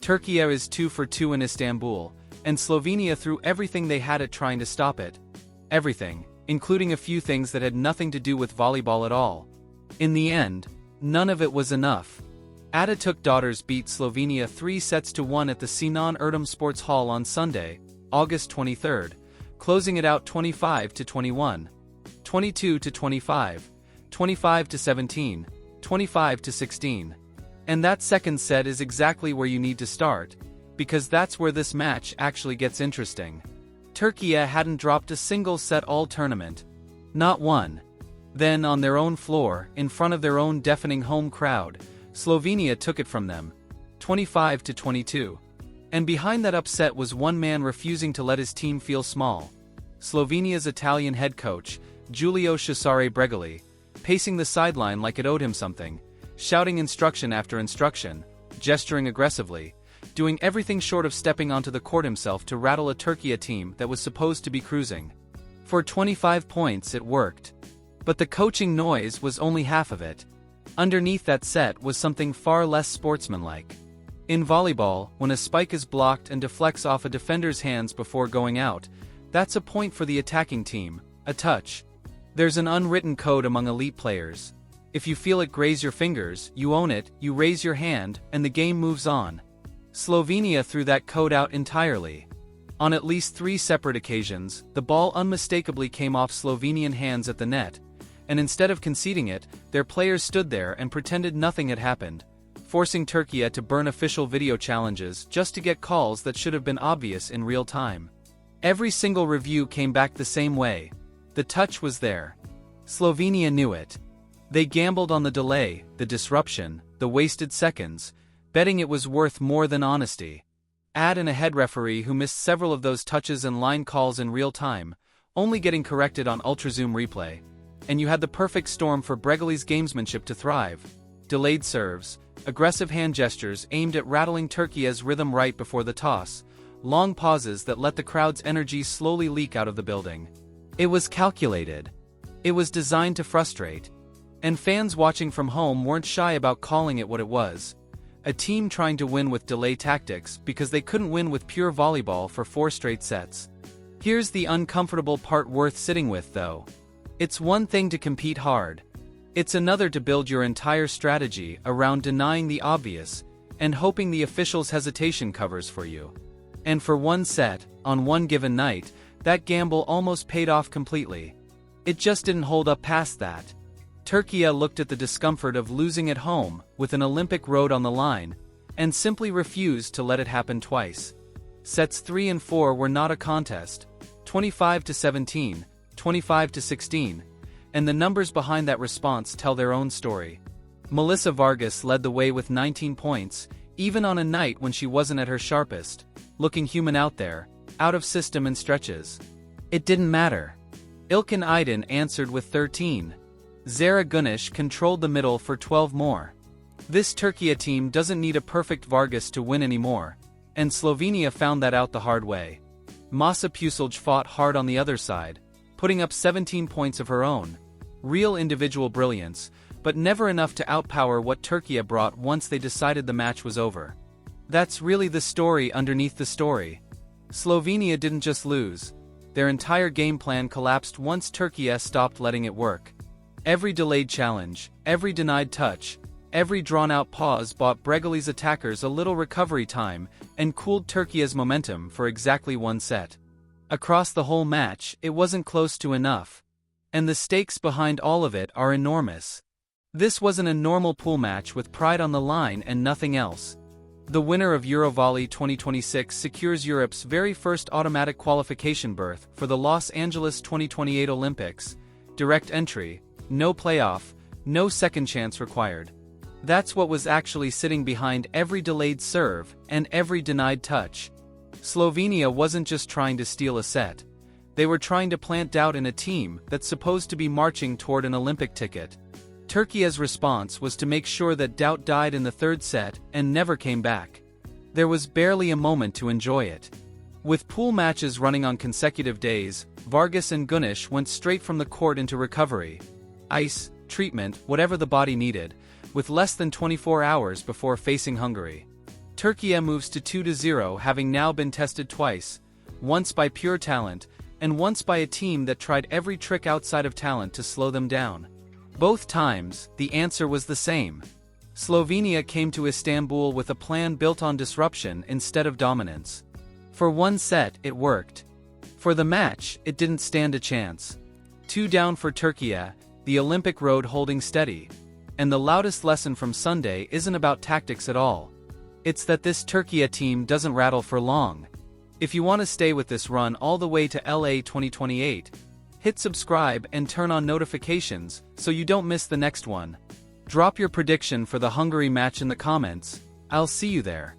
Türkiye is 2 for 2 in Istanbul, and Slovenia threw everything they had at trying to stop it. Everything, including a few things that had nothing to do with volleyball at all. In the end, none of it was enough. Atatürk daughters beat Slovenia 3-1 at the Sinan Erdem Sports Hall on Sunday, August 23, closing it out 25-21, 22-25, 25-17, 25-16. And that second set is exactly where you need to start, because that's where this match actually gets interesting. Türkiye hadn't dropped a single set all tournament. Not one. Then, on their own floor, in front of their own deafening home crowd, Slovenia took it from them, 25-22. And behind that upset was one man refusing to let his team feel small. Slovenia's Italian head coach, Giulio Cesare Bregoli, pacing the sideline like it owed him something, shouting instruction after instruction, gesturing aggressively, doing everything short of stepping onto the court himself to rattle a Türkiye team that was supposed to be cruising. For 25 points it worked. But the coaching noise was only half of it. Underneath that set was something far less sportsmanlike. In volleyball, when a spike is blocked and deflects off a defender's hands before going out, that's a point for the attacking team, a touch. There's an unwritten code among elite players. If you feel it graze your fingers, you own it, you raise your hand, and the game moves on. Slovenia threw that code out entirely. On at least 3 separate occasions, the ball unmistakably came off Slovenian hands at the net, and instead of conceding it, their players stood there and pretended nothing had happened, forcing Türkiye to burn official video challenges just to get calls that should have been obvious in real time. Every single review came back the same way. The touch was there. Slovenia knew it. They gambled on the delay, the disruption, the wasted seconds, betting it was worth more than honesty. Add in a head referee who missed several of those touches and line calls in real time, only getting corrected on ultrazoom replay, and you had the perfect storm for Bregoli's gamesmanship to thrive. Delayed serves, aggressive hand gestures aimed at rattling Türkiye's rhythm right before the toss, long pauses that let the crowd's energy slowly leak out of the building. It was calculated. It was designed to frustrate. And fans watching from home weren't shy about calling it what it was. A team trying to win with delay tactics because they couldn't win with pure volleyball for 4 straight sets. Here's the uncomfortable part worth sitting with though. It's one thing to compete hard. It's another to build your entire strategy around denying the obvious and hoping the official's hesitation covers for you. And for one set, on one given night, that gamble almost paid off completely. It just didn't hold up past that. Türkiye looked at the discomfort of losing at home, with an Olympic road on the line, and simply refused to let it happen twice. Sets 3 and 4 were not a contest, 25-17, 25-16, and the numbers behind that response tell their own story. Melissa Vargas led the way with 19 points, even on a night when she wasn't at her sharpest, looking human out there, out of system and stretches. It didn't matter. İlkin Aydın answered with 13. Zehra Güneş controlled the middle for 12 more. This Türkiye team doesn't need a perfect Vargas to win anymore, and Slovenia found that out the hard way. Masa Pusilj fought hard on the other side, putting up 17 points of her own. Real individual brilliance, but never enough to outpower what Türkiye brought once they decided the match was over. That's really the story underneath the story. Slovenia didn't just lose. Their entire game plan collapsed once Türkiye stopped letting it work. Every delayed challenge, every denied touch, every drawn-out pause bought Bregoli's attackers a little recovery time and cooled Türkiye's momentum for exactly one set. Across the whole match, it wasn't close to enough. And the stakes behind all of it are enormous. This wasn't a normal pool match with pride on the line and nothing else. The winner of EuroVolley 2026 secures Europe's very first automatic qualification berth for the Los Angeles 2028 Olympics. Direct entry, no playoff, no second chance required. That's what was actually sitting behind every delayed serve and every denied touch. Slovenia wasn't just trying to steal a set. They were trying to plant doubt in a team that's supposed to be marching toward an Olympic ticket. Türkiye's response was to make sure that doubt died in the third set and never came back. There was barely a moment to enjoy it. With pool matches running on consecutive days, Vargas and Güneş went straight from the court into recovery. Ice, treatment, whatever the body needed, with less than 24 hours before facing Hungary. Türkiye moves to 2-0, having now been tested twice, once by pure talent, and once by a team that tried every trick outside of talent to slow them down. Both times, the answer was the same. Slovenia came to Istanbul with a plan built on disruption instead of dominance. For one set, it worked. For the match, it didn't stand a chance. 2 down for Türkiye, the Olympic road holding steady. And the loudest lesson from Sunday isn't about tactics at all. It's that this Türkiye team doesn't rattle for long. If you want to stay with this run all the way to LA 2028, hit subscribe and turn on notifications so you don't miss the next one. Drop your prediction for the Hungary match in the comments. I'll see you there.